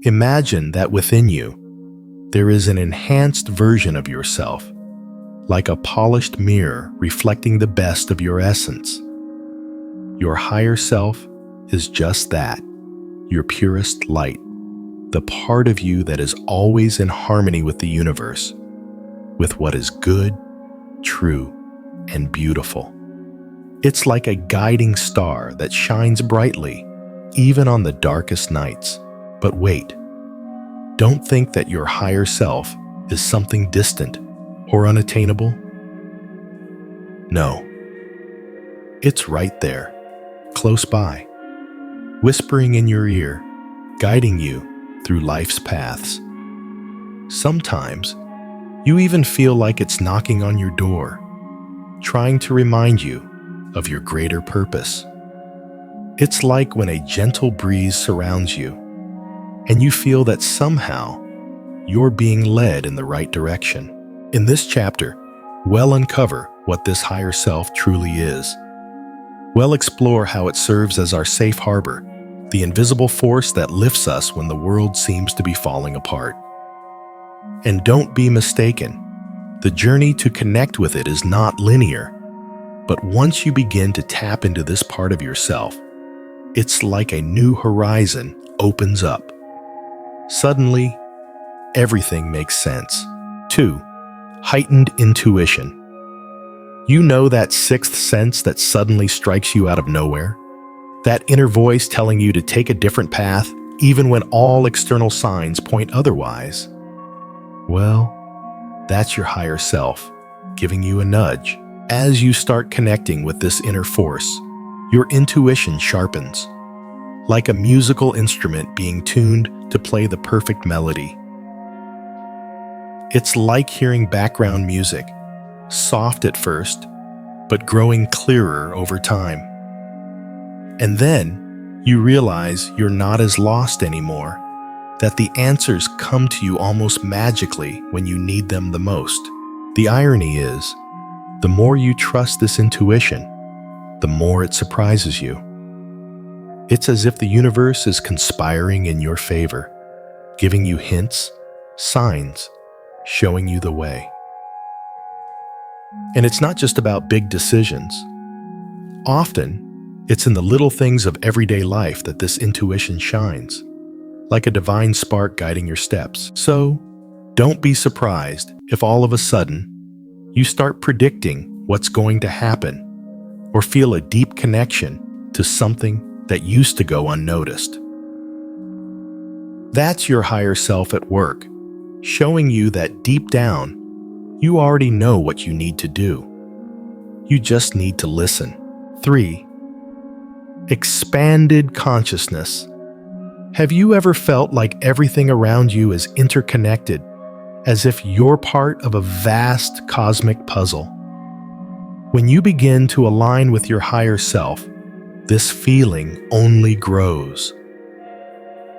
Imagine that within you, there is an enhanced version of yourself, like a polished mirror reflecting the best of your essence. Your higher self is just that, your purest light, the part of you that is always in harmony with the universe, with what is good, true, and beautiful. It's like a guiding star that shines brightly, even on the darkest nights. But wait, don't think that your higher self is something distant or unattainable. No, it's right there, close by, whispering in your ear, guiding you through life's paths. Sometimes, you even feel like it's knocking on your door, trying to remind you of your greater purpose. It's like when a gentle breeze surrounds you, and you feel that somehow you're being led in the right direction. In this chapter, we'll uncover what this higher self truly is. We'll explore how it serves as our safe harbor, the invisible force that lifts us when the world seems to be falling apart. And don't be mistaken, the journey to connect with it is not linear, but once you begin to tap into this part of yourself, it's like a new horizon opens up. Suddenly, everything makes sense. 2. Heightened intuition. You know that sixth sense that suddenly strikes you out of nowhere? That inner voice telling you to take a different path, even when all external signs point otherwise? Well, that's your higher self, giving you a nudge. As you start connecting with this inner force, your intuition sharpens, like a musical instrument being tuned to play the perfect melody. It's like hearing background music, soft at first, but growing clearer over time. And then you realize you're not as lost anymore, that the answers come to you almost magically when you need them the most. The irony is, the more you trust this intuition, the more it surprises you. It's as if the universe is conspiring in your favor, giving you hints, signs, showing you the way. And it's not just about big decisions. Often, it's in the little things of everyday life that this intuition shines, like a divine spark guiding your steps. So, don't be surprised if all of a sudden, you start predicting what's going to happen, or feel a deep connection to something that used to go unnoticed. That's your higher self at work, showing you that deep down, you already know what you need to do. You just need to listen. 3. Expanded consciousness. Have you ever felt like everything around you is interconnected, as if you're part of a vast cosmic puzzle? When you begin to align with your higher self, this feeling only grows.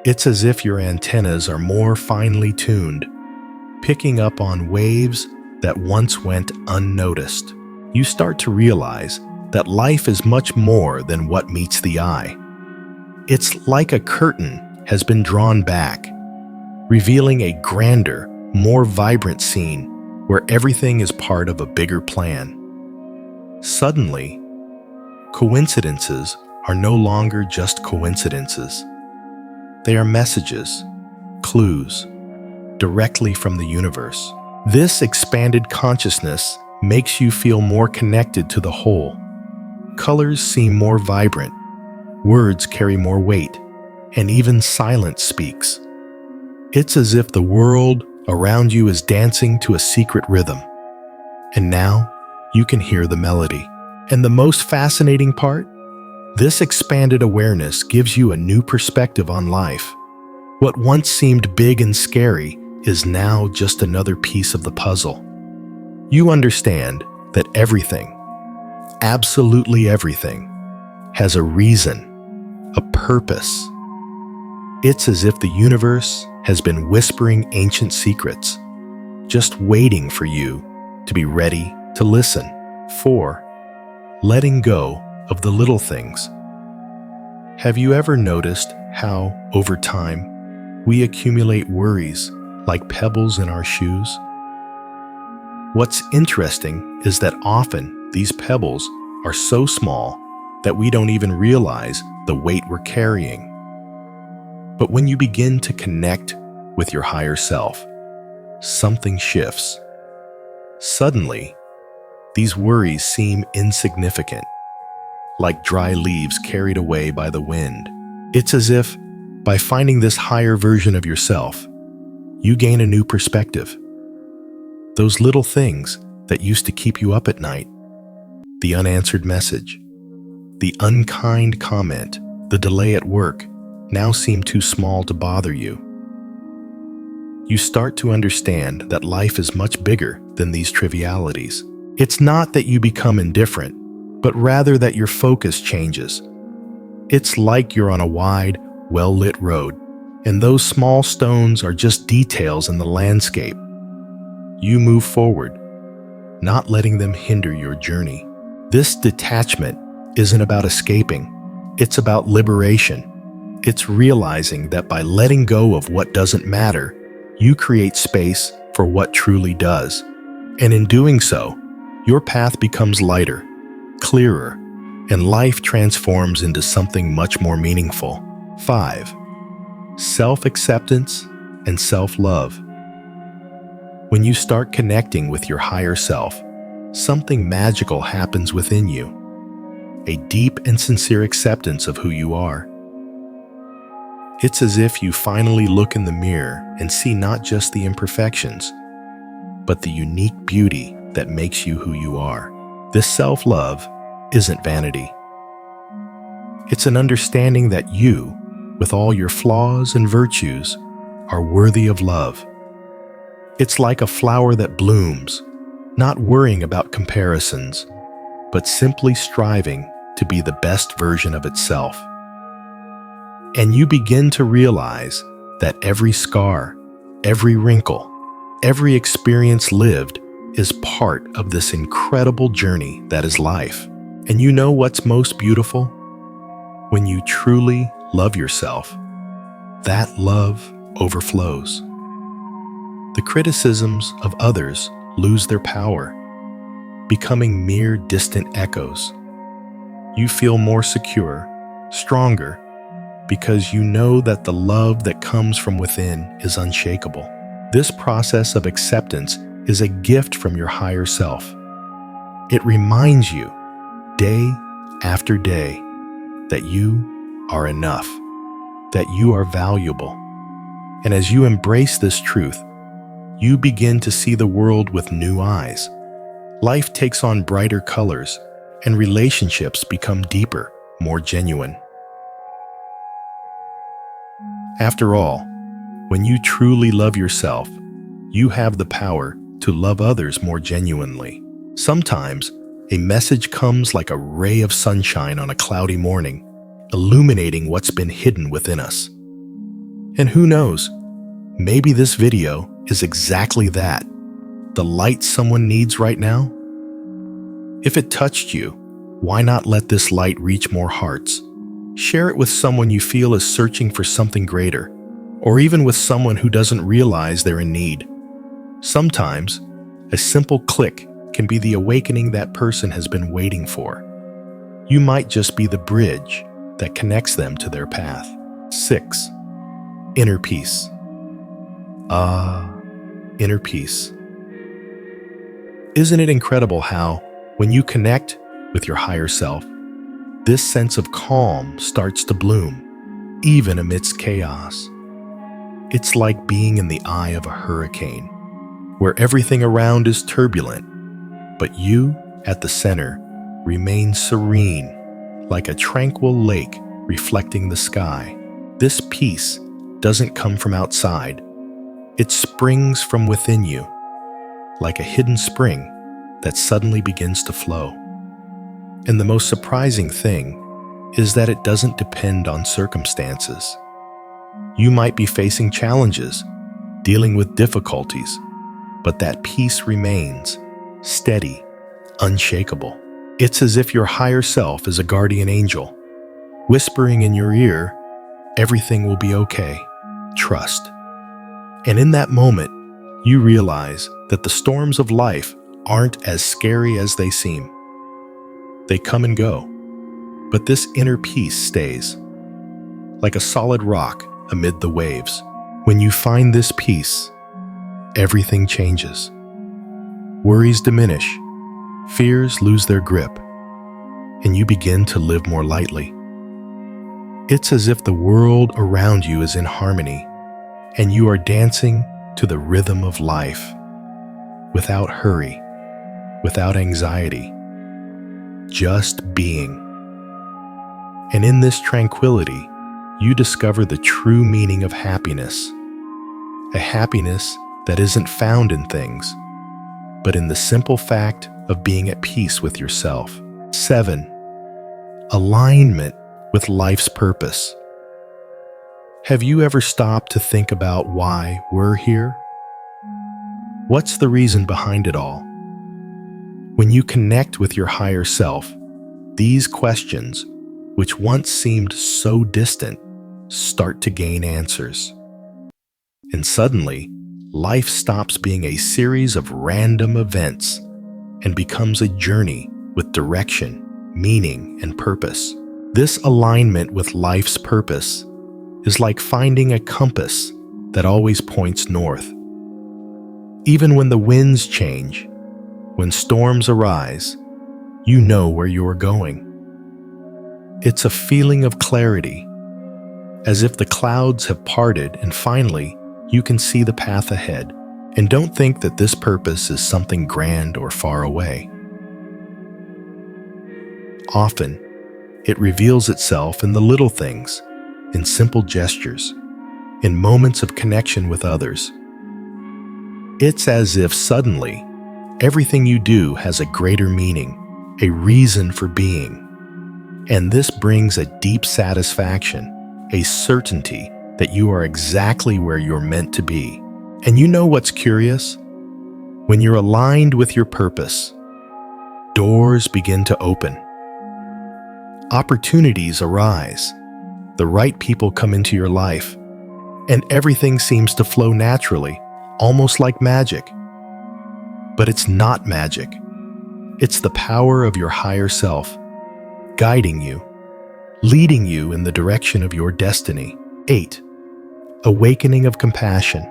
It's as if your antennas are more finely tuned, picking up on waves that once went unnoticed. You start to realize that life is much more than what meets the eye. It's like a curtain has been drawn back, revealing a grander, more vibrant scene where everything is part of a bigger plan. Suddenly, coincidences are no longer just coincidences. They are messages, clues, directly from the universe. This expanded consciousness makes you feel more connected to the whole. Colors seem more vibrant, words carry more weight, and even silence speaks. It's as if the world around you is dancing to a secret rhythm. And now, you can hear the melody. And the most fascinating part? This expanded awareness gives you a new perspective on life. What once seemed big and scary is now just another piece of the puzzle. You understand that everything, absolutely everything, has a reason, a purpose. It's as if the universe has been whispering ancient secrets, just waiting for you to be ready to listen. 4. Letting go of the little things. Have you ever noticed how, over time, we accumulate worries like pebbles in our shoes. What's interesting is that often these pebbles are so small that we don't even realize the weight we're carrying. But when you begin to connect with your higher self, something shifts. Suddenly, these worries seem insignificant, like dry leaves carried away by the wind. It's as if, by finding this higher version of yourself, you gain a new perspective. Those little things that used to keep you up at night, the unanswered message, the unkind comment, the delay at work, now seem too small to bother you. You start to understand that life is much bigger than these trivialities. It's not that you become indifferent, but rather that your focus changes. It's like you're on a wide, well-lit road, and those small stones are just details in the landscape. You move forward, not letting them hinder your journey. This detachment isn't about escaping, it's about liberation. It's realizing that by letting go of what doesn't matter, you create space for what truly does. And in doing so, your path becomes lighter, clearer, and life transforms into something much more meaningful. 5. Self-acceptance and self-love. When you start connecting with your higher self, something magical happens within you. A deep and sincere acceptance of who you are. It's as if you finally look in the mirror and see not just the imperfections, but the unique beauty that makes you who you are. This self-love isn't vanity. It's an understanding that you, with all your flaws and virtues, are worthy of love. It's like a flower that blooms, not worrying about comparisons, but simply striving to be the best version of itself. And you begin to realize that every scar, every wrinkle, every experience lived is part of this incredible journey that is life. And you know what's most beautiful? When you truly love yourself, that love overflows. The criticisms of others lose their power, becoming mere distant echoes. You feel more secure, stronger, because you know that the love that comes from within is unshakable. This process of acceptance is a gift from your higher self. It reminds you, day after day, that you are enough, that you are valuable. And as you embrace this truth, you begin to see the world with new eyes. Life takes on brighter colors, and relationships become deeper, more genuine. After all, when you truly love yourself, you have the power to love others more genuinely. Sometimes, a message comes like a ray of sunshine on a cloudy morning, illuminating what's been hidden within us. And who knows, maybe this video is exactly that, the light someone needs right now. If it touched you, why not let this light reach more hearts? Share it with someone you feel is searching for something greater, or even with someone who doesn't realize they're in need. Sometimes, a simple click can be the awakening that person has been waiting for. You might just be the bridge that connects them to their path. 6. Inner peace. Inner peace. Isn't it incredible how, when you connect with your higher self, this sense of calm starts to bloom, even amidst chaos? It's like being in the eye of a hurricane, where everything around is turbulent, but you, at the center, remain serene, like a tranquil lake reflecting the sky. This peace doesn't come from outside. It springs from within you, like a hidden spring that suddenly begins to flow. And the most surprising thing is that it doesn't depend on circumstances. You might be facing challenges, dealing with difficulties, but that peace remains, steady, unshakable. It's as if your higher self is a guardian angel, whispering in your ear, "Everything will be okay. trust. And in that moment, you realize that the storms of life aren't as scary as they seem. They come and go, but this inner peace stays, like a solid rock amid the waves. When you find this peace, everything changes. Worries diminish, fears lose their grip, and you begin to live more lightly. It's as if the world around you is in harmony, and you are dancing to the rhythm of life, without hurry, without anxiety, just being. And in this tranquility, you discover the true meaning of happiness, a happiness that isn't found in things, but in the simple fact of being at peace with yourself. 7. Alignment with life's purpose. Have you ever stopped to think about why we're here? What's the reason behind it all? When you connect with your higher self, these questions, which once seemed so distant, start to gain answers. And suddenly, life stops being a series of random events and becomes a journey with direction, meaning, and purpose. This alignment with life's purpose is like finding a compass that always points north. Even when the winds change, when storms arise, you know where you are going. It's a feeling of clarity, as if the clouds have parted and finally you can see the path ahead. And don't think that this purpose is something grand or far away. Often, it reveals itself in the little things, in simple gestures, in moments of connection with others. It's as if suddenly, everything you do has a greater meaning, a reason for being. And this brings a deep satisfaction, a certainty that you are exactly where you're meant to be. And you know what's curious? When you're aligned with your purpose, doors begin to open. Opportunities arise. The right people come into your life, and everything seems to flow naturally, almost like magic. But it's not magic. It's the power of your higher self, guiding you, leading you in the direction of your destiny. 8. Awakening of compassion.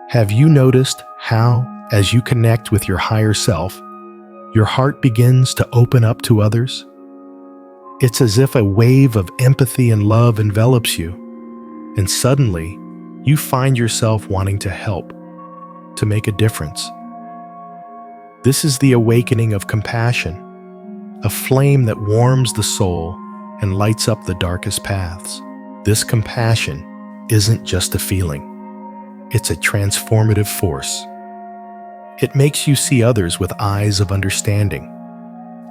Have you noticed how, as you connect with your higher self, your heart begins to open up to others? It's as if a wave of empathy and love envelops you, and suddenly you find yourself wanting to help, to make a difference. This is the awakening of compassion, a flame that warms the soul and lights up the darkest paths. This compassion isn't just a feeling. It's a transformative force. It makes you see others with eyes of understanding,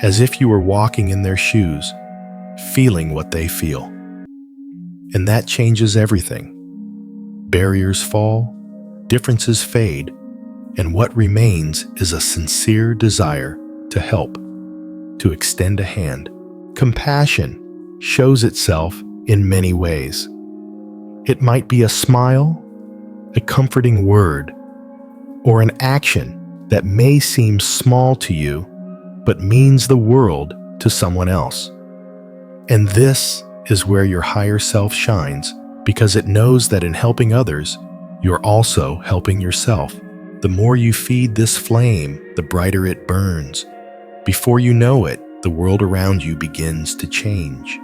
as if you were walking in their shoes, feeling what they feel. And that changes everything. Barriers fall, differences fade, and what remains is a sincere desire to help, to extend a hand. Compassion shows itself in many ways. It might be a smile, a comforting word, or an action that may seem small to you, but means the world to someone else. And this is where your higher self shines, because it knows that in helping others, you're also helping yourself. The more you feed this flame, the brighter it burns. Before you know it, the world around you begins to change.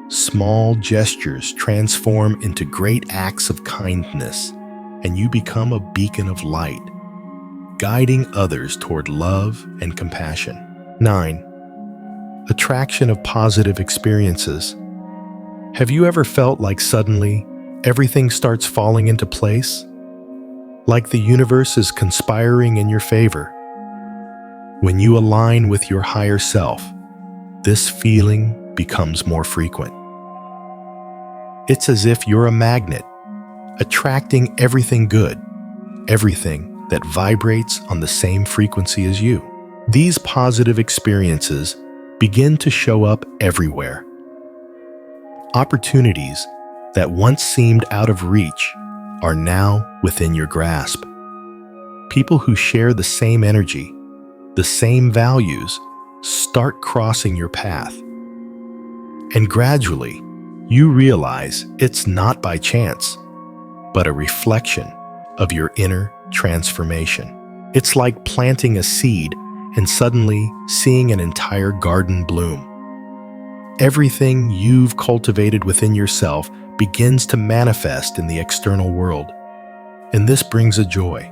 Small gestures transform into great acts of kindness, and you become a beacon of light, guiding others toward love and compassion. 9. Attraction of positive experiences. Have you ever felt like suddenly everything starts falling into place? Like the universe is conspiring in your favor? When you align with your higher self, this feeling becomes more frequent. It's as if you're a magnet, attracting everything good, everything that vibrates on the same frequency as you. These positive experiences begin to show up everywhere. Opportunities, that once seemed out of reach are now within your grasp. People who share the same energy, the same values, start crossing your path. And gradually, you realize it's not by chance, but a reflection of your inner transformation. It's like planting a seed and suddenly seeing an entire garden bloom. Everything you've cultivated within yourself begins to manifest in the external world. And this brings a joy,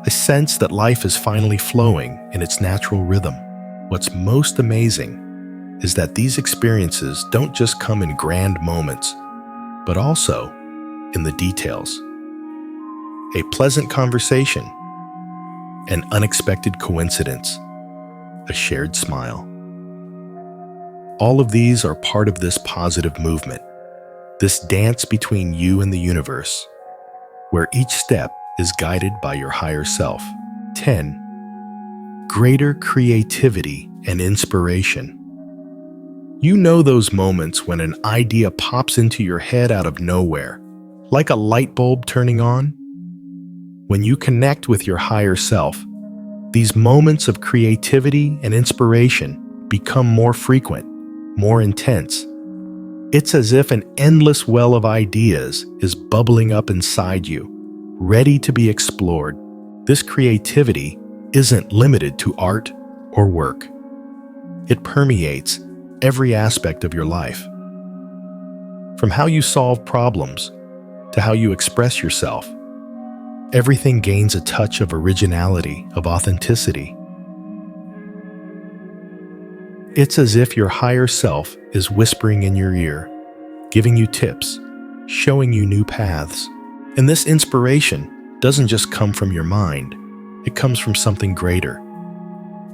a sense that life is finally flowing in its natural rhythm. What's most amazing is that these experiences don't just come in grand moments, but also in the details. A pleasant conversation, an unexpected coincidence, a shared smile. All of these are part of this positive movement, this dance between you and the universe, where each step is guided by your higher self. 10. Greater creativity and inspiration. You know those moments when an idea pops into your head out of nowhere, like a light bulb turning on? When you connect with your higher self, these moments of creativity and inspiration become more frequent, more intense. It's as if an endless well of ideas is bubbling up inside you, ready to be explored. This creativity isn't limited to art or work. It permeates every aspect of your life. From how you solve problems to how you express yourself, everything gains a touch of originality, of authenticity. It's as if your higher self is whispering in your ear, giving you tips, showing you new paths. And this inspiration doesn't just come from your mind, it comes from something greater,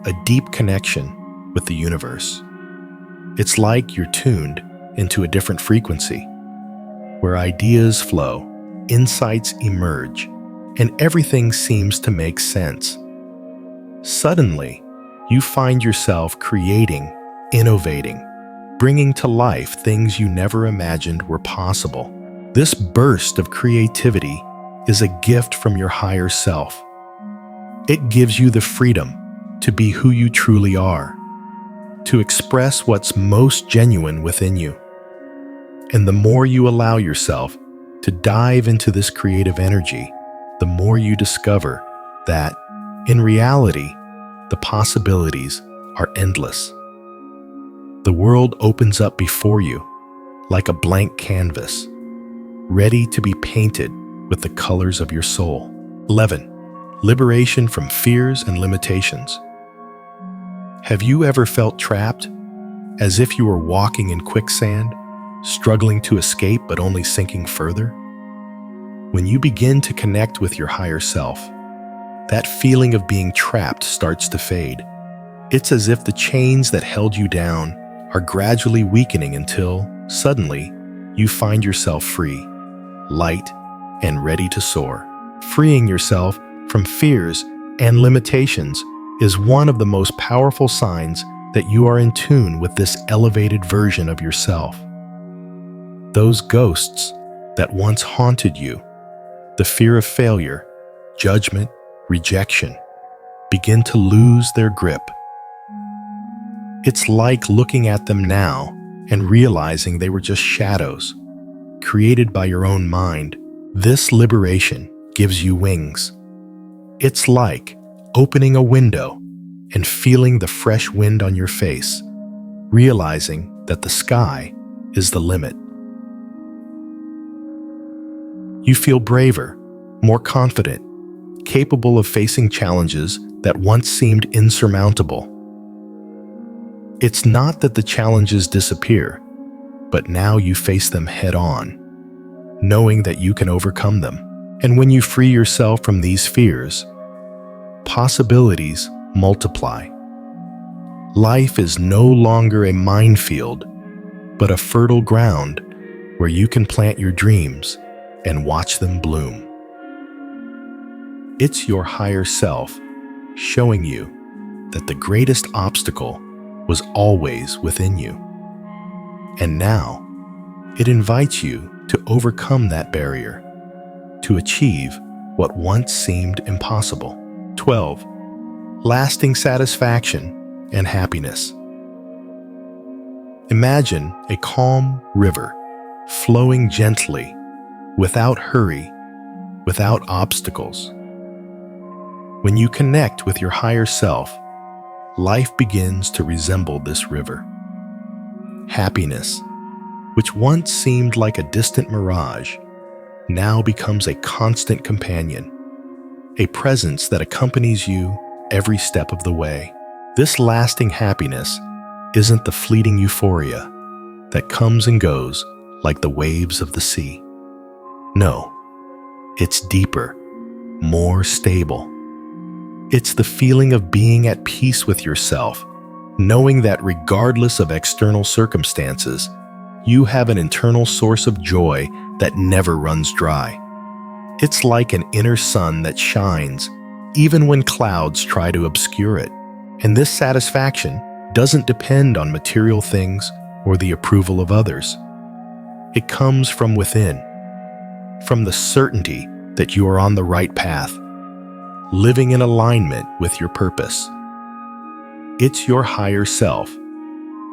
a deep connection with the universe. It's like you're tuned into a different frequency, where ideas flow, insights emerge, and everything seems to make sense. Suddenly, you find yourself creating, innovating, bringing to life things you never imagined were possible. This burst of creativity is a gift from your higher self. It gives you the freedom to be who you truly are, to express what's most genuine within you. And the more you allow yourself to dive into this creative energy, the more you discover that, in reality, the possibilities are endless. The world opens up before you like a blank canvas, ready to be painted with the colors of your soul. 11. Liberation from fears and limitations. Have you ever felt trapped, as if you were walking in quicksand, struggling to escape but only sinking further? When you begin to connect with your higher self, that feeling of being trapped starts to fade. It's as if the chains that held you down are gradually weakening until, suddenly, you find yourself free, light, and ready to soar. Freeing yourself from fears and limitations is one of the most powerful signs that you are in tune with this elevated version of yourself. Those ghosts that once haunted you, the fear of failure, judgment, rejection, begin to lose their grip. It's like looking at them now and realizing they were just shadows, created by your own mind. This liberation gives you wings. It's like opening a window and feeling the fresh wind on your face, realizing that the sky is the limit. You feel braver, more confident, capable of facing challenges that once seemed insurmountable. It's not that the challenges disappear, but now you face them head on, knowing that you can overcome them. And when you free yourself from these fears, possibilities multiply. Life is no longer a minefield, but a fertile ground where you can plant your dreams and watch them bloom. It's your higher self showing you that the greatest obstacle was always within you. And now, it invites you to overcome that barrier, to achieve what once seemed impossible. 12. Lasting satisfaction and happiness. Imagine a calm river flowing gently, without hurry, without obstacles. When you connect with your higher self, life begins to resemble this river. Happiness, which once seemed like a distant mirage, now becomes a constant companion, a presence that accompanies you every step of the way. This lasting happiness isn't the fleeting euphoria that comes and goes like the waves of the sea. No, it's deeper, more stable. It's the feeling of being at peace with yourself, knowing that regardless of external circumstances, you have an internal source of joy that never runs dry. It's like an inner sun that shines even when clouds try to obscure it. And this satisfaction doesn't depend on material things or the approval of others. It comes from within, from the certainty that you are on the right path, living in alignment with your purpose. It's your higher self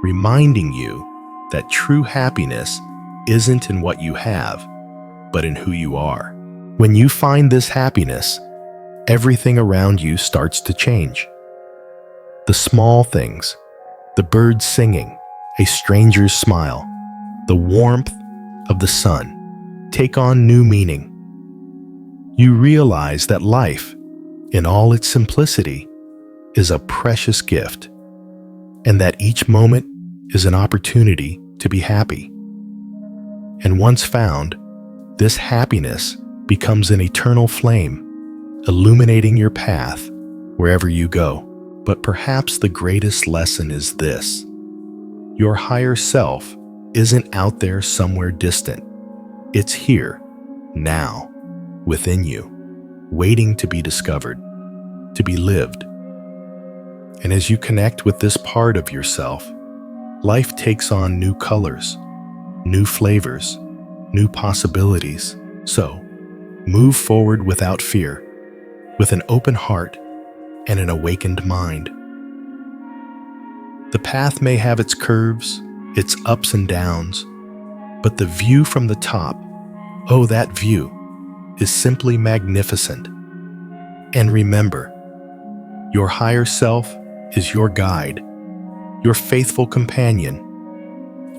reminding you that true happiness isn't in what you have, but in who you are. When you find this happiness, everything around you starts to change. The small things, the birds singing, a stranger's smile, the warmth of the sun, take on new meaning. You realize that life, in all its simplicity, is a precious gift, and that each moment is an opportunity to be happy. And once found, this happiness becomes an eternal flame, illuminating your path wherever you go. But perhaps the greatest lesson is this: your higher self isn't out there somewhere distant. It's here, now, within you, waiting to be discovered, to be lived. And as you connect with this part of yourself, life takes on new colors, new flavors, new possibilities. So, move forward without fear, with an open heart and an awakened mind. The path may have its curves, its ups and downs, but the view from the top, oh, that view, is simply magnificent. And remember, your higher self is your guide, your faithful companion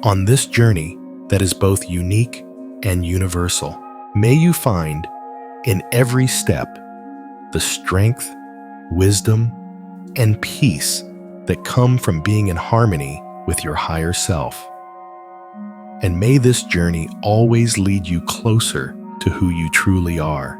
on this journey that is both unique and universal. May you find in every step the strength, wisdom, and peace that come from being in harmony with your higher self. And may this journey always lead you closer to who you truly are.